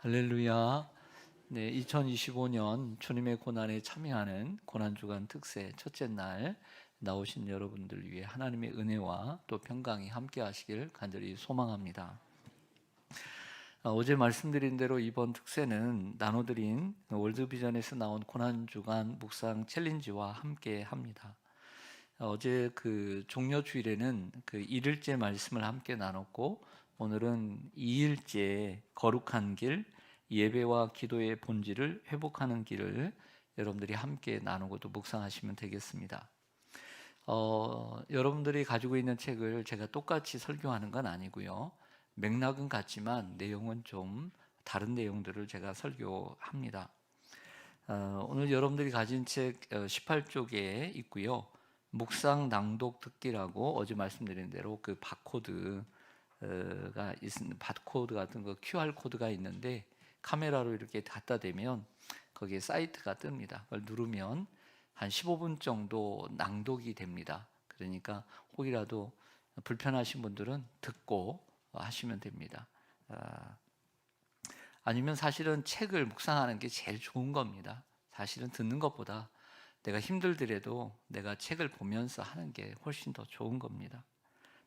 할렐루야. 네, 2025년 주님의 고난에 참여하는 고난주간 특세 첫째 날 나오신 여러분들 위해 하나님의 은혜와 또 평강이 함께 하시길 간절히 소망합니다. 어제 말씀드린 대로 이번 특세는 나눠드린 월드비전에서 나온 고난주간 묵상 챌린지와 함께 합니다. 어제 그 종료주일에는 그 1일째 말씀을 함께 나눴고, 오늘은 2일째 거룩한 길, 예배와 기도의 본질을 회복하는 길을 여러분들이 함께 나누고 또 묵상하시면 되겠습니다. 여러분들이 가지고 있는 책을 제가 똑같이 설교하는 건 아니고요. 맥락은 같지만 내용은 좀 다른 내용들을 제가 설교합니다. 오늘 여러분들이 가진 책 18쪽에 있고요. 묵상 낭독 듣기라고 어제 말씀드린 대로 그 바코드 바코드 같은 거 QR 코드가 있는데 카메라로 이렇게 갖다 대면 거기에 사이트가 뜹니다. 그걸 누르면 한 15분 정도 낭독이 됩니다. 그러니까 혹이라도 불편하신 분들은 듣고 하시면 됩니다. 아니면 사실은 책을 묵상하는 게 제일 좋은 겁니다. 사실은 듣는 것보다 내가 힘들더라도 내가 책을 보면서 하는 게 훨씬 더 좋은 겁니다.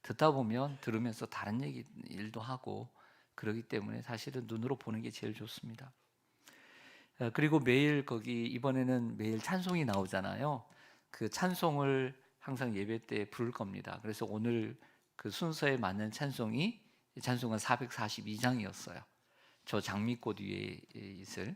듣다 보면 들으면서 다른 일도 하고 그러기 때문에 사실은 눈으로 보는 게 제일 좋습니다. 그리고 매일 거기 이번에는 매일 찬송이 나오잖아요. 그 찬송을 항상 예배 때 부를 겁니다. 그래서 오늘 그 순서에 맞는 찬송은 442장이었어요. 저 장미꽃 위에 있을.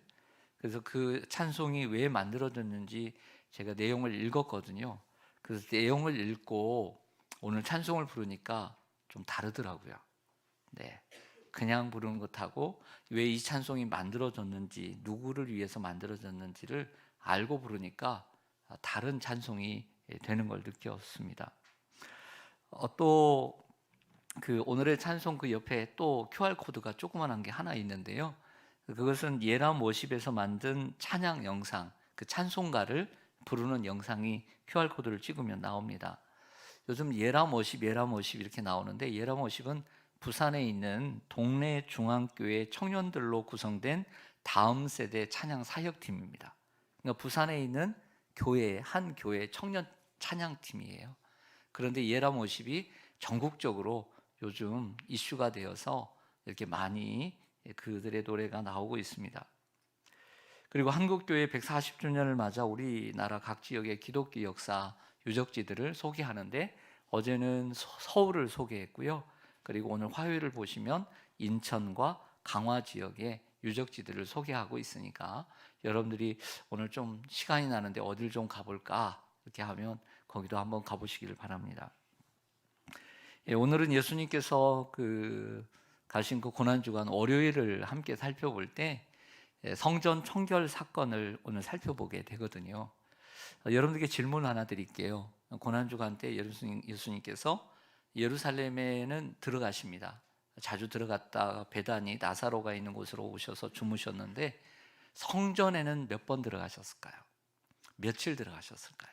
그래서 그 찬송이 왜 만들어졌는지 제가 내용을 읽었거든요. 그래서 내용을 읽고 오늘 찬송을 부르니까 좀 다르더라고요. 네, 그냥 부르는 것하고 왜 이 찬송이 만들어졌는지, 누구를 위해서 만들어졌는지를 알고 부르니까 다른 찬송이 되는 걸 느꼈습니다. 또 그 오늘의 찬송 그 옆에 또 QR 코드가 조그만한 게 하나 있는데요. 그것은 예람 워십에서 만든 찬양 영상, 그 찬송가를 부르는 영상이 QR 코드를 찍으면 나옵니다. 요즘 예람 워십 이렇게 나오는데, 예람 워십은 부산에 있는 동네 중앙교회 청년들로 구성된 다음 세대 찬양 사역팀입니다. 그러니까 부산에 있는 한 교회 청년 찬양팀이에요. 그런데 예람 워십이 전국적으로 요즘 이슈가 되어서 이렇게 많이 그들의 노래가 나오고 있습니다. 그리고 한국교회 140주년을 맞아 우리나라 각 지역의 기독교 역사 유적지들을 소개하는데, 어제는 서울을 소개했고요. 그리고 오늘 화요일을 보시면 인천과 강화 지역의 유적지들을 소개하고 있으니까 여러분들이 오늘 좀 시간이 나는데 어딜 좀 가볼까 이렇게 하면 거기도 한번 가보시기를 바랍니다. 오늘은 예수님께서 가신 그 고난주간 월요일을 함께 살펴볼 때 성전 청결 사건을 오늘 살펴보게 되거든요. 여러분들께 질문 하나 드릴게요. 고난주간 때 예수님께서 예루살렘에는 들어가십니다. 자주 들어갔다가 베다니 나사로가 있는 곳으로 오셔서 주무셨는데, 성전에는 몇 번 들어가셨을까요? 며칠 들어가셨을까요?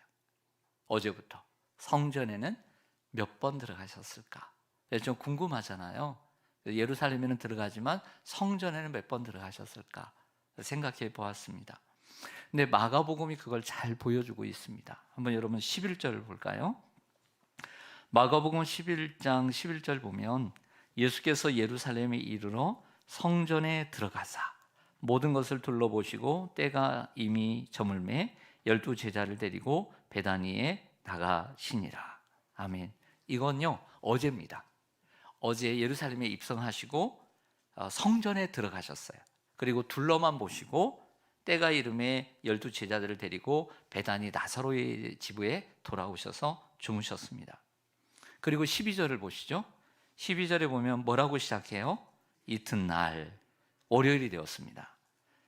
어제부터 성전에는 몇 번 들어가셨을까? 좀 궁금하잖아요. 예루살렘에는 들어가지만 성전에는 몇 번 들어가셨을까? 생각해 보았습니다. 근데 마가복음이 그걸 잘 보여주고 있습니다. 한번 여러분 11절을 볼까요? 마가복음 11장 11절 보면 예수께서 예루살렘에 이르러 성전에 들어가사 모든 것을 둘러보시고 때가 이미 저물매 12 제자를 데리고 베다니에 나가시니라. 아멘. 이건요 어제입니다. 어제 예루살렘에 입성하시고 성전에 들어가셨어요. 그리고 둘러만 보시고 때가 이름에 12 제자들을 데리고 베다니 나사로의 집에 돌아오셔서 주무셨습니다. 그리고 12절을 보시죠. 12절에 보면 뭐라고 시작해요? 이튿날 월요일이 되었습니다.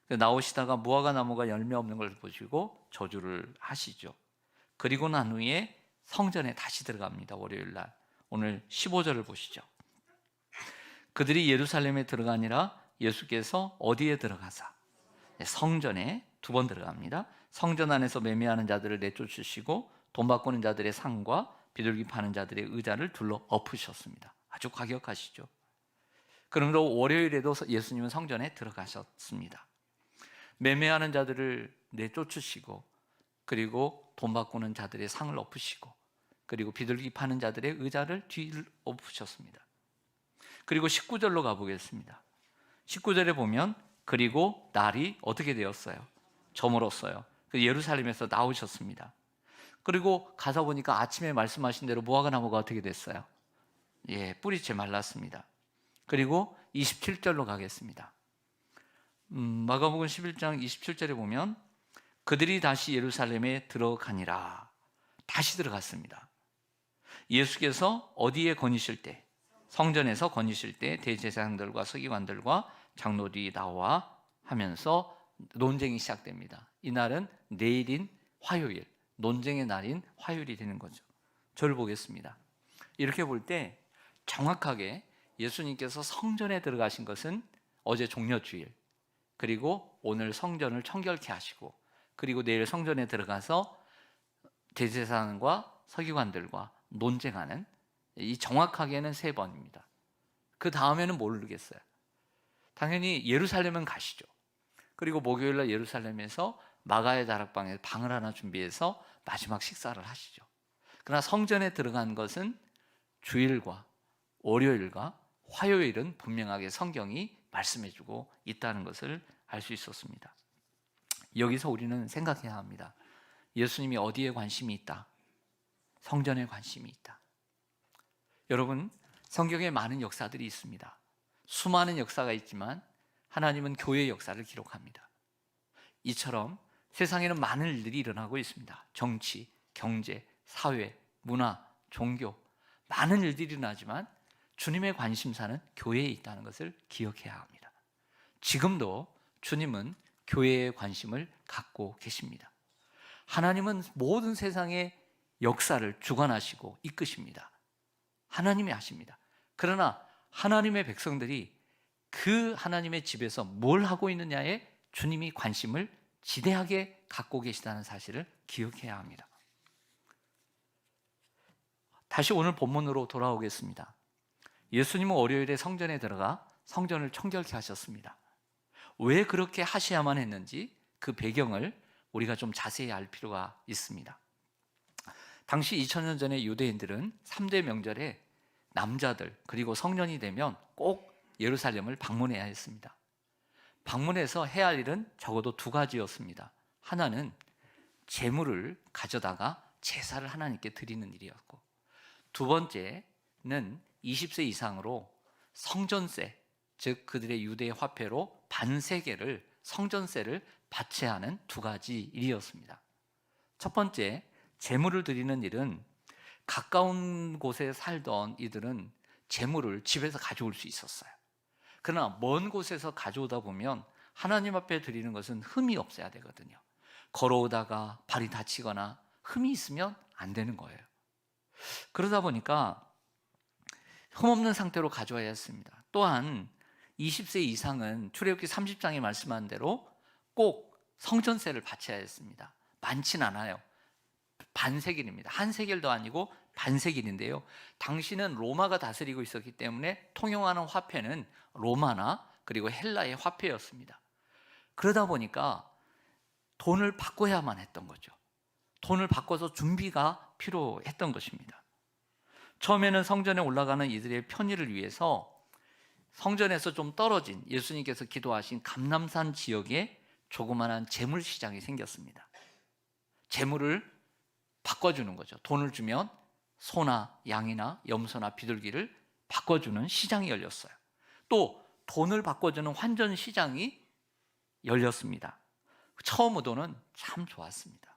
나오시다가 무화과 나무가 열매 없는 걸 보시고 저주를 하시죠. 그리고 난 후에 성전에 다시 들어갑니다. 월요일날. 오늘 15절을 보시죠. 그들이 예루살렘에 들어가니라 예수께서 어디에 들어가사? 성전에 2번 들어갑니다. 성전 안에서 매매하는 자들을 내쫓으시고 돈 바꾸는 자들의 상과 비둘기 파는 자들의 의자를 둘러 엎으셨습니다. 아주 과격하시죠. 그러므로 월요일에도 예수님은 성전에 들어가셨습니다. 매매하는 자들을 내쫓으시고, 그리고 돈 바꾸는 자들의 상을 엎으시고, 그리고 비둘기 파는 자들의 의자를 뒤를 엎으셨습니다. 그리고 19절로 가보겠습니다. 19절에 보면 그리고 날이 어떻게 되었어요? 저물었어요. 예루살렘에서 나오셨습니다. 그리고 가서 보니까 아침에 말씀하신 대로 무화과 나무가 어떻게 됐어요? 뿌리채 말랐습니다. 그리고 27절로 가겠습니다. 마가복음 11장 27절에 보면 그들이 다시 예루살렘에 들어가니라. 다시 들어갔습니다. 예수께서 어디에 거니실 때? 성전에서 거니실 때 대제사장들과 서기관들과 장로들이 나와 하면서 논쟁이 시작됩니다. 이날은 내일인 화요일, 논쟁의 날인 화요일이 되는 거죠. 저를 보겠습니다. 이렇게 볼 때 정확하게 예수님께서 성전에 들어가신 것은 어제 종려주일, 그리고 오늘 성전을 청결케 하시고, 그리고 내일 성전에 들어가서 대제사장과 서기관들과 논쟁하는, 이 정확하게는 3번입니다. 그 다음에는 모르겠어요. 당연히 예루살렘은 가시죠. 그리고 목요일날 예루살렘에서 마가의 다락방에 방을 하나 준비해서 마지막 식사를 하시죠. 그러나 성전에 들어간 것은 주일과 월요일과 화요일은 분명하게 성경이 말씀해주고 있다는 것을 알 수 있었습니다. 여기서 우리는 생각해야 합니다. 예수님이 어디에 관심이 있다? 성전에 관심이 있다. 여러분, 성경에 많은 역사들이 있습니다. 수많은 역사가 있지만 하나님은 교회의 역사를 기록합니다. 이처럼 세상에는 많은 일들이 일어나고 있습니다. 정치, 경제, 사회, 문화, 종교, 많은 일들이 일어나지만 주님의 관심사는 교회에 있다는 것을 기억해야 합니다. 지금도 주님은 교회에 관심을 갖고 계십니다. 하나님은 모든 세상의 역사를 주관하시고 이끄십니다. 하나님이 하십니다. 그러나 하나님의 백성들이 그 하나님의 집에서 뭘 하고 있느냐에 주님이 관심을 지대하게 갖고 계시다는 사실을 기억해야 합니다. 다시 오늘 본문으로 돌아오겠습니다. 예수님은 월요일에 성전에 들어가 성전을 청결케 하셨습니다. 왜 그렇게 하셔야만 했는지 그 배경을 우리가 좀 자세히 알 필요가 있습니다. 당시 2000년 전의 유대인들은 3대 명절에 남자들 그리고 성년이 되면 꼭 예루살렘을 방문해야 했습니다. 방문해서 해야 할 일은 적어도 2가지였습니다. 하나는 제물을 가져다가 제사를 하나님께 드리는 일이었고, 2번째는 20세 이상으로 성전세, 즉 그들의 유대 화폐로 반세겔을, 성전세를 바쳐야 하는 2가지 일이었습니다. 첫 번째, 제물을 드리는 일은 가까운 곳에 살던 이들은 제물을 집에서 가져올 수 있었어요. 그러나 먼 곳에서 가져오다 보면 하나님 앞에 드리는 것은 흠이 없어야 되거든요. 걸어오다가 발이 다치거나 흠이 있으면 안 되는 거예요. 그러다 보니까 흠없는 상태로 가져와야 했습니다. 또한 20세 이상은 출애굽기 30장에 말씀한 대로 꼭 성전세를 바쳐야 했습니다. 많진 않아요. 반세겔입니다. 한 세겔도 아니고 반세겔인데요. 당시는 로마가 다스리고 있었기 때문에 통용하는 화폐는 로마나 그리고 헬라의 화폐였습니다. 그러다 보니까 돈을 바꿔야만 했던 거죠. 돈을 바꿔서 준비가 필요했던 것입니다. 처음에는 성전에 올라가는 이들의 편의를 위해서 성전에서 좀 떨어진 예수님께서 기도하신 감람산 지역에 조그마한 재물시장이 생겼습니다. 재물을 바꿔주는 거죠. 돈을 주면 소나 양이나 염소나 비둘기를 바꿔주는 시장이 열렸어요. 또 돈을 바꿔주는 환전시장이 열렸습니다. 처음 의도는 참 좋았습니다.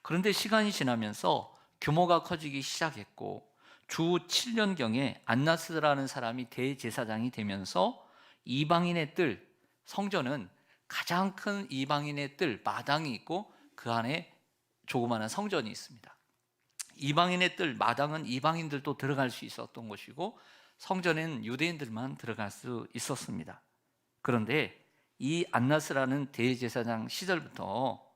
그런데 시간이 지나면서 규모가 커지기 시작했고, 주 7년경에 안나스라는 사람이 대제사장이 되면서 이방인의 뜰, 성전은 가장 큰 이방인의 뜰, 마당이 있고 그 안에 조그마한 성전이 있습니다. 이방인의 뜰, 마당은 이방인들도 들어갈 수 있었던 것이고 성전에는 유대인들만 들어갈 수 있었습니다. 그런데 이 안나스라는 대제사장 시절부터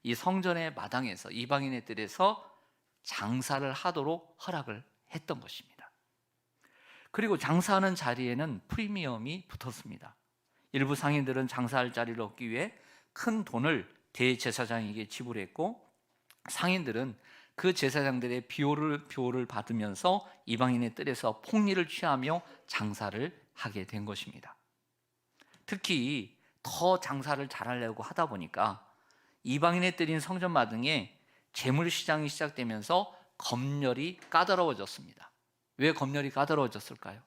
이 성전의 마당에서, 이방인의 뜰에서 장사를 하도록 허락을 했던 것입니다. 그리고 장사하는 자리에는 프리미엄이 붙었습니다. 일부 상인들은 장사할 자리를 얻기 위해 큰 돈을 대제사장에게 지불했고, 상인들은 그 제사장들의 비호를 받으면서 이방인의 뜰에서 폭리를 취하며 장사를 하게 된 것입니다. 특히 더 장사를 잘하려고 하다 보니까 이방인의 뜰인 성전마당에 재물시장이 시작되면서 검열이 까다로워졌습니다. 왜 검열이 까다로워졌을까요?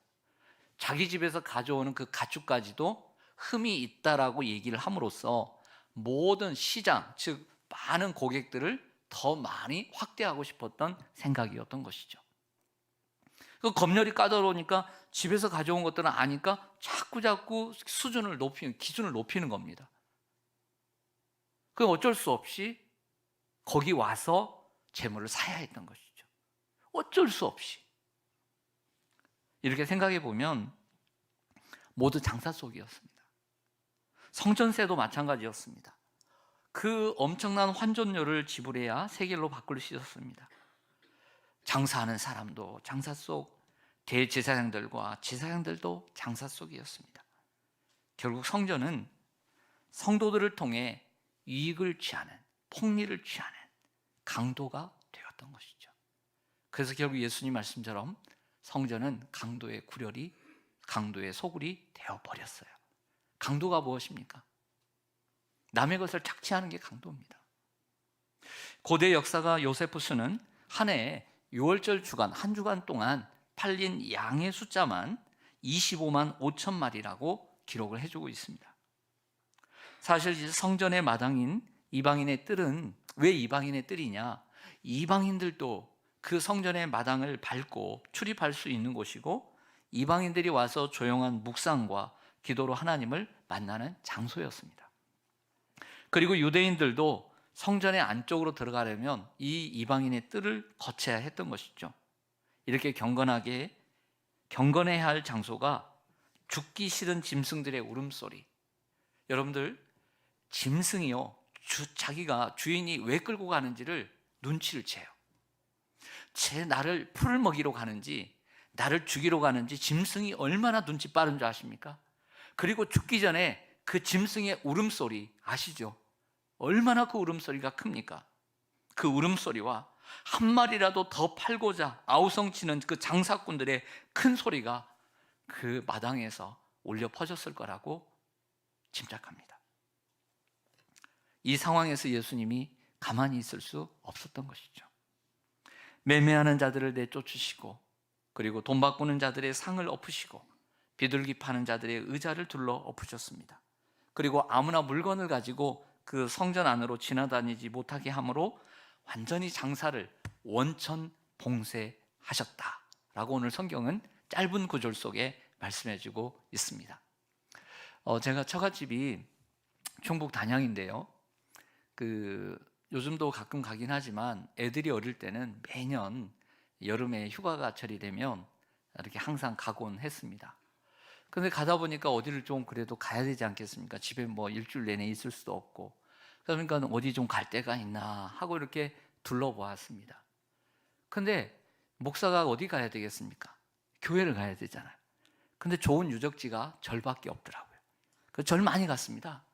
자기 집에서 가져오는 그 가축까지도 흠이 있다라고 얘기를 함으로써 모든 시장, 즉 많은 고객들을 더 많이 확대하고 싶었던 생각이었던 것이죠. 그 검열이 까다로우니까 집에서 가져온 것들은 아니까 자꾸 수준을 높이는, 기준을 높이는 겁니다. 그 어쩔 수 없이 거기 와서 재물을 사야 했던 것이죠. 어쩔 수 없이. 이렇게 생각해 보면 모두 장사 속이었습니다. 성전세도 마찬가지였습니다. 그 엄청난 환전료를 지불해야 세겔로 바꿀 수 있었습니다. 장사하는 사람도 장사 속, 대제사장들과 제사장들도 장사 속이었습니다. 결국 성전은 성도들을 통해 이익을 취하는, 폭리를 취하는 강도가 되었던 것이죠. 그래서 결국 예수님 말씀처럼 성전은 강도의 구렬이, 강도의 소굴이 되어버렸어요. 강도가 무엇입니까? 남의 것을 착취하는 게 강도입니다. 고대 역사가 요세푸스는 한 해에 6월절 주간, 한 주간 동안 팔린 양의 숫자만 25만 5천 마리라고 기록을 해주고 있습니다. 사실 성전의 마당인 이방인의 뜰은 왜 이방인의 뜰이냐? 이방인들도 그 성전의 마당을 밟고 출입할 수 있는 곳이고, 이방인들이 와서 조용한 묵상과 기도로 하나님을 만나는 장소였습니다. 그리고 유대인들도 성전의 안쪽으로 들어가려면 이 이방인의 뜰을 거쳐야 했던 것이죠. 이렇게 경건해야 할 장소가 죽기 싫은 짐승들의 울음소리. 여러분들, 짐승이요, 자기가 주인이 왜 끌고 가는지를 눈치를 채요. 나를 풀을 먹이러 가는지 나를 죽이러 가는지 짐승이 얼마나 눈치 빠른 줄 아십니까? 그리고 죽기 전에 그 짐승의 울음소리 아시죠? 얼마나 그 울음소리가 큽니까? 그 울음소리와 한 마리라도 더 팔고자 아우성치는 그 장사꾼들의 큰 소리가 그 마당에서 울려 퍼졌을 거라고 짐작합니다. 이 상황에서 예수님이 가만히 있을 수 없었던 것이죠. 매매하는 자들을 내쫓으시고, 그리고 돈 바꾸는 자들의 상을 엎으시고, 비둘기 파는 자들의 의자를 둘러 엎으셨습니다. 그리고 아무나 물건을 가지고 그 성전 안으로 지나다니지 못하게 함으로 완전히 장사를 원천봉쇄하셨다라고 오늘 성경은 짧은 구절 속에 말씀해주고 있습니다. 제가 처갓집이 충북 단양인데요. 요즘도 가끔 가긴 하지만 애들이 어릴 때는 매년 여름에 휴가가철이 되면 이렇게 항상 가곤 했습니다. 근데 가다 보니까 어디를 좀 그래도 가야 되지 않겠습니까? 집에 뭐 일주일 내내 있을 수도 없고. 그러니까 어디 좀 갈 데가 있나 하고 이렇게 둘러보았습니다. 근데 목사가 어디 가야 되겠습니까? 교회를 가야 되잖아요. 근데 좋은 유적지가 절밖에 없더라고요. 절 많이 갔습니다.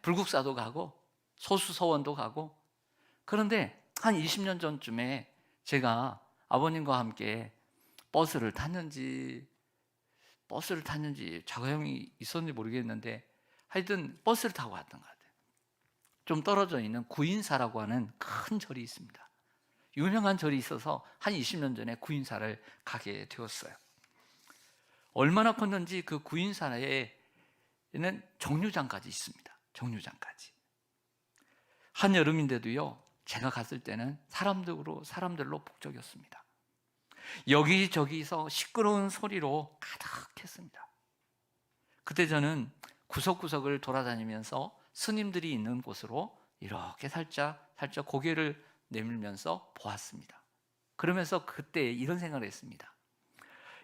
불국사도 가고 소수서원도 가고. 그런데 한 20년 전쯤에 제가 아버님과 함께 버스를 탔는지 자가용이 있었는지 모르겠는데 하여튼 버스를 타고 왔던 것 같아요. 좀 떨어져 있는 구인사라고 하는 큰 절이 있습니다. 유명한 절이 있어서 한 20년 전에 구인사를 가게 되었어요. 얼마나 컸는지 그 구인사에는 정류장까지 있습니다. 정류장까지. 한여름인데도요, 제가 갔을 때는 사람들로 북적였습니다. 여기저기서 시끄러운 소리로 가득했습니다. 그때 저는 구석구석을 돌아다니면서 스님들이 있는 곳으로 이렇게 살짝 고개를 내밀면서 보았습니다. 그러면서 그때 이런 생각을 했습니다.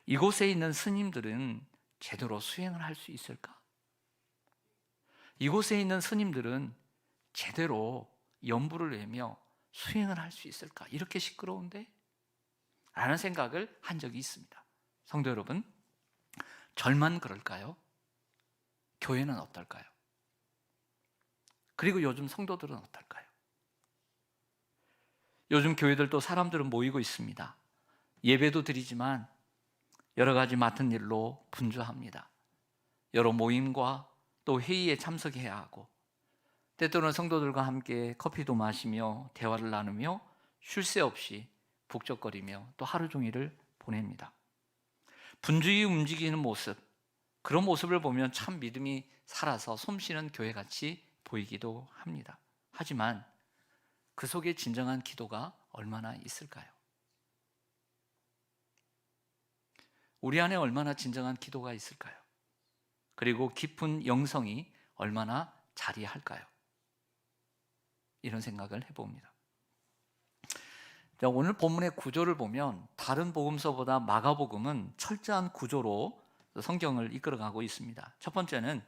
이곳에 있는 스님들은 제대로 수행을 할 수 있을까? 이곳에 있는 스님들은 제대로 연부를 내며 수행을 할 수 있을까? 이렇게 시끄러운데? 라는 생각을 한 적이 있습니다. 성도 여러분, 절만 그럴까요? 교회는 어떨까요? 그리고 요즘 성도들은 어떨까요? 요즘 교회들도 사람들은 모이고 있습니다. 예배도 드리지만 여러 가지 맡은 일로 분주합니다. 여러 모임과 또 회의에 참석해야 하고, 때때로는 성도들과 함께 커피도 마시며 대화를 나누며 쉴 새 없이 북적거리며 또 하루 종일을 보냅니다. 분주히 움직이는 모습, 그런 모습을 보면 참 믿음이 살아서 솜씨는 교회같이 보이기도 합니다. 하지만 그 속에 진정한 기도가 얼마나 있을까요? 우리 안에 얼마나 진정한 기도가 있을까요? 그리고 깊은 영성이 얼마나 자리할까요? 이런 생각을 해봅니다. 오늘 본문의 구조를 보면 다른 복음서보다 마가복음은 철저한 구조로 성경을 이끌어가고 있습니다. 첫 번째는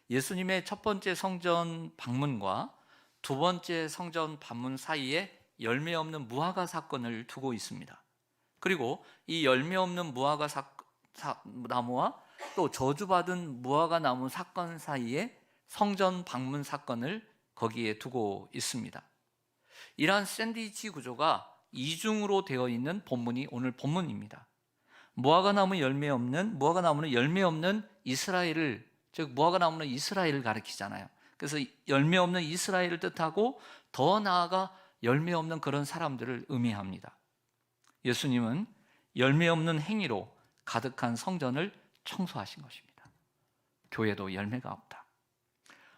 예수님의 첫 번째 성전 방문과 두 번째 성전 방문 사이에 열매 없는 무화과 사건을 두고 있습니다. 그리고 이 열매 없는 무화과 나무와 또 저주받은 무화과 나무 사건 사이에 성전 방문 사건을 거기에 두고 있습니다. 이러한 샌드위치 구조가 이중으로 되어 있는 본문이 오늘 본문입니다. 무화과 나무는 열매 없는 이스라엘을, 즉 무화과 나무는 이스라엘을 가리키잖아요. 그래서 열매 없는 이스라엘을 뜻하고 더 나아가 열매 없는 그런 사람들을 의미합니다. 예수님은 열매 없는 행위로 가득한 성전을 청소하신 것입니다. 교회도 열매가 없다.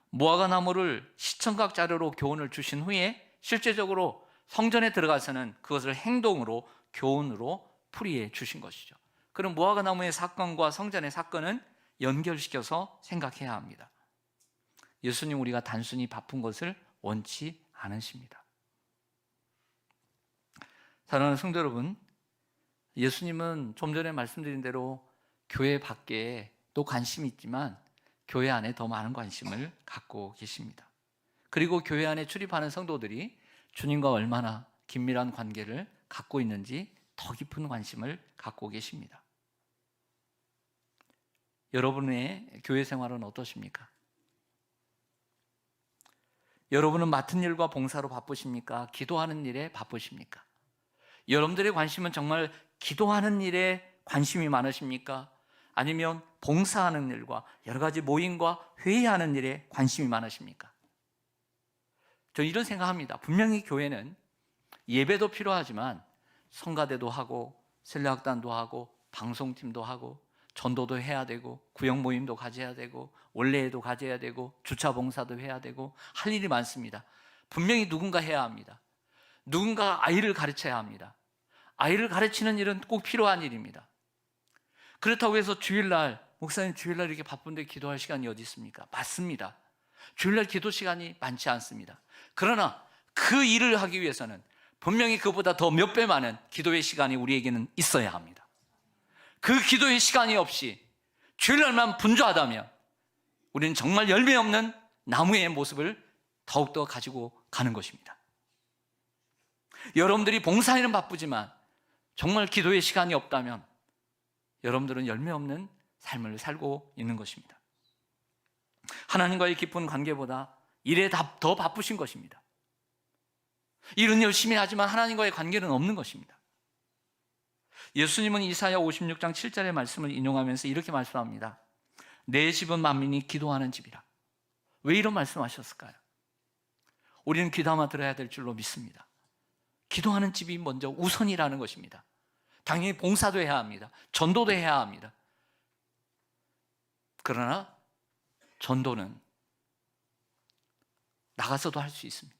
무화과 나무를 시청각 자료로 교훈을 주신 후에 실제적으로 성전에 들어가서는 그것을 행동으로, 교훈으로 풀이해 주신 것이죠. 그럼 무화과 나무의 사건과 성전의 사건은 연결시켜서 생각해야 합니다. 예수님, 우리가 단순히 바쁜 것을 원치 않으십니다. 사랑하는 성도 여러분, 예수님은 좀 전에 말씀드린 대로 교회 밖에 또 관심이 있지만 교회 안에 더 많은 관심을 갖고 계십니다. 그리고 교회 안에 출입하는 성도들이 주님과 얼마나 긴밀한 관계를 갖고 있는지 더 깊은 관심을 갖고 계십니다. 여러분의 교회 생활은 어떠십니까? 여러분은 맡은 일과 봉사로 바쁘십니까? 기도하는 일에 바쁘십니까? 여러분들의 관심은 정말 기도하는 일에 관심이 많으십니까? 아니면 봉사하는 일과 여러 가지 모임과 회의하는 일에 관심이 많으십니까? 저는 이런 생각합니다. 분명히 교회는 예배도 필요하지만 성가대도 하고 셀레학단도 하고 방송팀도 하고 전도도 해야 되고 구역 모임도 가져야 되고 원래회도 가져야 되고 주차 봉사도 해야 되고 할 일이 많습니다. 분명히 누군가 해야 합니다. 누군가 아이를 가르쳐야 합니다. 아이를 가르치는 일은 꼭 필요한 일입니다. 그렇다고 해서 주일날, 목사님 주일날 이렇게 바쁜데 기도할 시간이 어디 있습니까? 맞습니다. 주일날 기도 시간이 많지 않습니다. 그러나 그 일을 하기 위해서는 분명히 그보다 더 몇 배 많은 기도의 시간이 우리에게는 있어야 합니다. 그 기도의 시간이 없이 주일날만 분주하다면 우리는 정말 열매 없는 나무의 모습을 더욱더 가지고 가는 것입니다. 여러분들이 봉사에는 바쁘지만 정말 기도의 시간이 없다면 여러분들은 열매 없는 삶을 살고 있는 것입니다. 하나님과의 깊은 관계보다 일에 더 바쁘신 것입니다. 일은 열심히 하지만 하나님과의 관계는 없는 것입니다. 예수님은 이사야 56장 7절의 말씀을 인용하면서 이렇게 말씀합니다. 내 집은 만민이 기도하는 집이라. 왜 이런 말씀하셨을까요? 우리는 귀담아 들어야 될 줄로 믿습니다. 기도하는 집이 먼저 우선이라는 것입니다. 당연히 봉사도 해야 합니다. 전도도 해야 합니다. 그러나 전도는 나가서도 할 수 있습니다.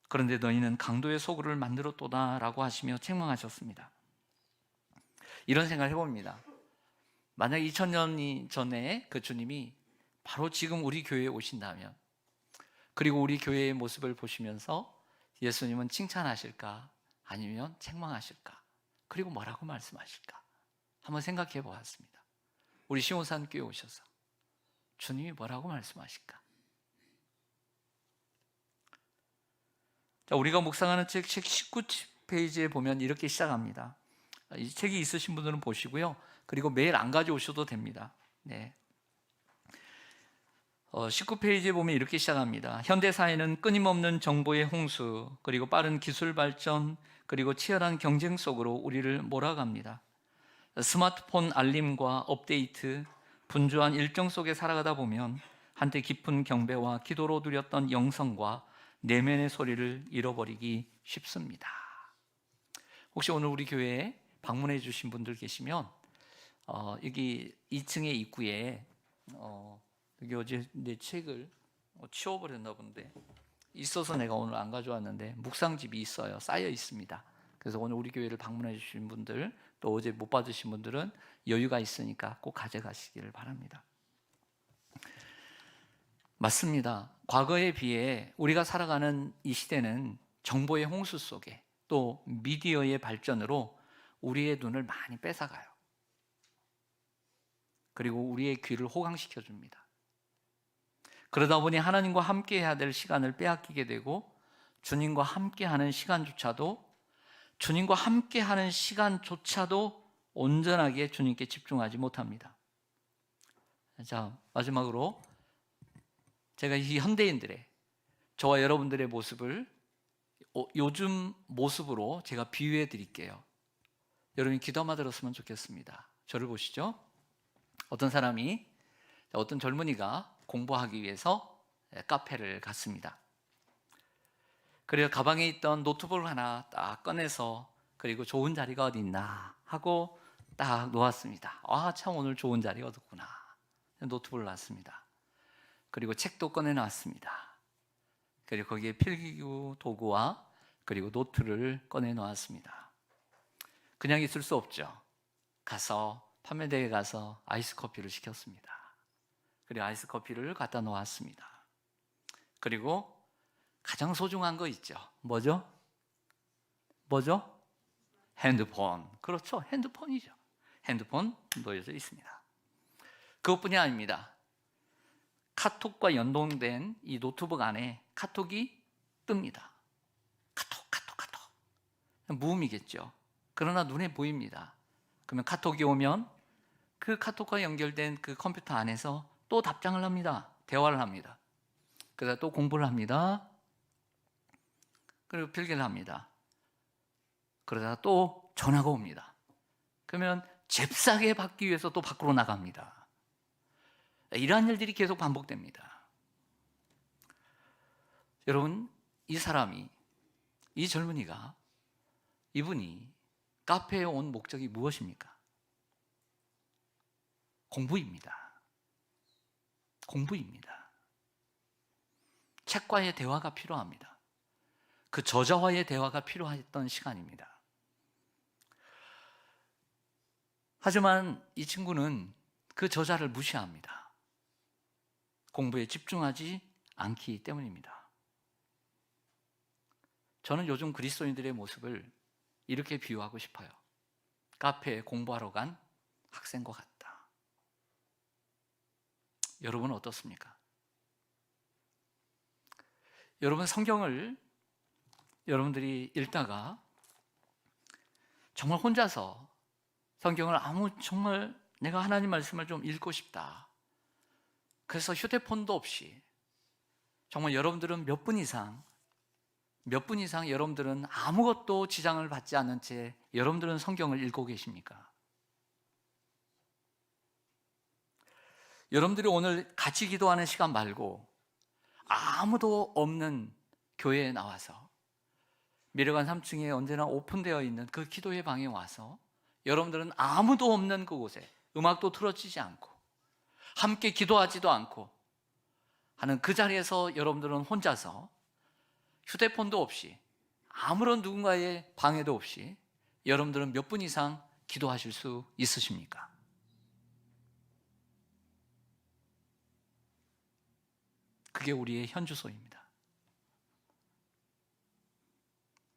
그런데 너희는 강도의 소굴을 만들었도다라고 하시며 책망하셨습니다. 이런 생각을 해봅니다. 만약 2000년 전에 그 주님이 바로 지금 우리 교회에 오신다면, 그리고 우리 교회의 모습을 보시면서 예수님은 칭찬하실까 아니면 책망하실까, 그리고 뭐라고 말씀하실까 한번 생각해 보았습니다. 우리 시온산 교회 오셔서 주님이 뭐라고 말씀하실까? 자, 우리가 묵상하는 책 19 19페이지에 보면 이렇게 시작합니다. 이 책이 있으신 분들은 보시고요. 그리고 매일 안 가져오셔도 됩니다. 네. 19페이지에 보면 이렇게 시작합니다. 현대사회는 끊임없는 정보의 홍수, 그리고 빠른 기술 발전, 그리고 치열한 경쟁 속으로 우리를 몰아갑니다. 스마트폰 알림과 업데이트, 분주한 일정 속에 살아가다 보면 한때 깊은 경배와 기도로 누렸던 영성과 내면의 소리를 잃어버리기 쉽습니다. 혹시 오늘 우리 교회에 방문해 주신 분들 계시면 여기 2층의 입구에 여기 어제 내 책을 치워버렸나 본데 있어서 내가 오늘 안 가져왔는데 묵상집이 있어요. 쌓여 있습니다. 그래서 오늘 우리 교회를 방문해 주신 분들, 또 어제 못 받으신 분들은 여유가 있으니까 꼭 가져가시기를 바랍니다. 맞습니다. 과거에 비해 우리가 살아가는 이 시대는 정보의 홍수 속에, 또 미디어의 발전으로 우리의 눈을 많이 뺏어가요. 그리고 우리의 귀를 호강시켜 줍니다. 그러다 보니 하나님과 함께 해야 될 시간을 빼앗기게 되고, 주님과 함께 하는 시간조차도 온전하게 주님께 집중하지 못합니다. 자, 마지막으로 제가 이 현대인들의, 저와 여러분들의 모습을 요즘 모습으로 제가 비유해 드릴게요. 여러분이 기도 한번 들었으면 좋겠습니다. 저를 보시죠. 어떤 젊은이가 공부하기 위해서 카페를 갔습니다. 그래서 가방에 있던 노트북을 하나 딱 꺼내서, 그리고 좋은 자리가 어디 있나 하고 딱 놓았습니다. 참 오늘 좋은 자리가 어딨구나. 노트북을 놨습니다. 그리고 책도 꺼내놨습니다. 그리고 거기에 필기구 도구와 그리고 노트를 꺼내놓았습니다. 그냥 있을 수 없죠. 가서 판매대에 가서 아이스 커피를 시켰습니다. 그리고 아이스 커피를 갖다 놓았습니다. 그리고 가장 소중한 거 있죠. 뭐죠? 핸드폰. 그렇죠. 핸드폰이죠. 핸드폰 놓여져 있습니다. 그것뿐이 아닙니다. 카톡과 연동된 이 노트북 안에 카톡이 뜹니다. 카톡. 무음이겠죠. 그러나 눈에 보입니다. 그러면 카톡이 오면 그 카톡과 연결된 그 컴퓨터 안에서 또 답장을 합니다. 대화를 합니다. 그러다 또 공부를 합니다. 그리고 필기를 합니다. 그러다가 또 전화가 옵니다. 그러면 잽싸게 받기 위해서 또 밖으로 나갑니다. 이러한 일들이 계속 반복됩니다. 여러분, 이 젊은이가, 이분이 카페에 온 목적이 무엇입니까? 공부입니다. 책과의 대화가 필요합니다. 그 저자와의 대화가 필요했던 시간입니다. 하지만 이 친구는 그 저자를 무시합니다. 공부에 집중하지 않기 때문입니다. 저는 요즘 그리스도인들의 모습을 이렇게 비유하고 싶어요. 카페에 공부하러 간 학생과 같다. 여러분은 어떻습니까? 여러분, 성경을 여러분들이 읽다가 정말 혼자서 성경을 정말 내가 하나님 말씀을 좀 읽고 싶다. 그래서 휴대폰도 없이 정말 여러분들은 몇 분 이상 여러분들은 아무것도 지장을 받지 않은 채 여러분들은 성경을 읽고 계십니까? 여러분들이 오늘 같이 기도하는 시간 말고 아무도 없는 교회에 나와서 미래관 3층에 언제나 오픈되어 있는 그 기도의 방에 와서 여러분들은 아무도 없는 그곳에, 음악도 틀어지지 않고 함께 기도하지도 않고 하는 그 자리에서 여러분들은 혼자서 휴대폰도 없이 아무런 누군가의 방해도 없이 여러분들은 몇 분 이상 기도하실 수 있으십니까? 그게 우리의 현주소입니다.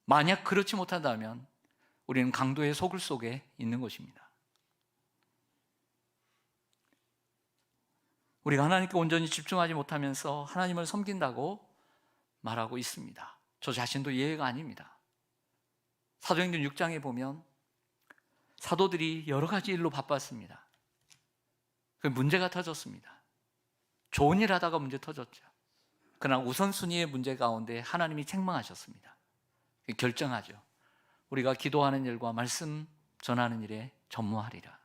만약 그렇지 못한다면 우리는 강도의 소굴 속에 있는 것입니다. 우리가 하나님께 온전히 집중하지 못하면서 하나님을 섬긴다고 말하고 있습니다. 저 자신도 예외가 아닙니다. 사도행전 6장에 보면 사도들이 여러 가지 일로 바빴습니다. 그 문제가 터졌습니다. 좋은 일 하다가 문제 터졌죠. 그러나 우선순위의 문제 가운데 하나님이 책망하셨습니다. 결정하죠. 우리가 기도하는 일과 말씀 전하는 일에 전무하리라.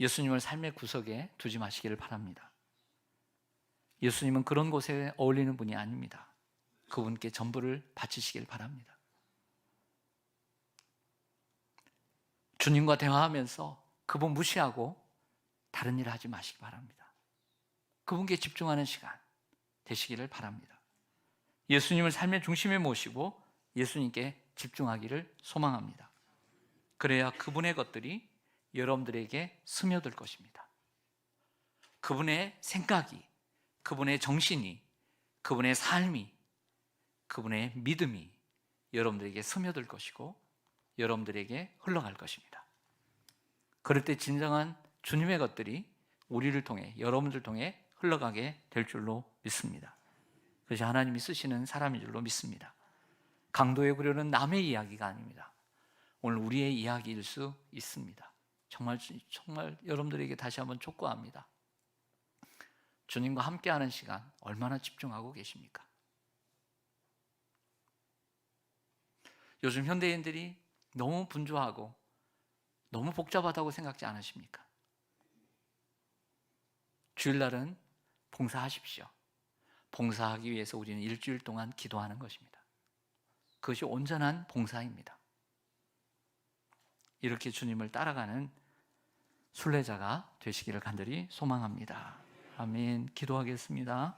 예수님을 삶의 구석에 두지 마시기를 바랍니다. 예수님은 그런 곳에 어울리는 분이 아닙니다. 그분께 전부를 바치시길 바랍니다. 주님과 대화하면서 그분 무시하고 다른 일 하지 마시기 바랍니다. 그분께 집중하는 시간 되시기를 바랍니다. 예수님을 삶의 중심에 모시고 예수님께 집중하기를 소망합니다. 그래야 그분의 것들이 여러분들에게 스며들 것입니다. 그분의 생각이, 그분의 정신이, 그분의 삶이, 그분의 믿음이 여러분들에게 스며들 것이고 여러분들에게 흘러갈 것입니다. 그럴 때 진정한 주님의 것들이 우리를 통해, 여러분들 통해 흘러가게 될 줄로 믿습니다. 그것이 하나님이 쓰시는 사람인 줄로 믿습니다. 강도의 구려는 남의 이야기가 아닙니다. 오늘 우리의 이야기일 수 있습니다. 정말 여러분들에게 다시 한번 촉구합니다. 주님과 함께하는 시간 얼마나 집중하고 계십니까? 요즘 현대인들이 너무 분주하고 너무 복잡하다고 생각지 않으십니까? 주일날은 봉사하십시오. 봉사하기 위해서 우리는 일주일 동안 기도하는 것입니다. 그것이 온전한 봉사입니다. 이렇게 주님을 따라가는 순례자가 되시기를 간절히 소망합니다. 아멘. 기도하겠습니다.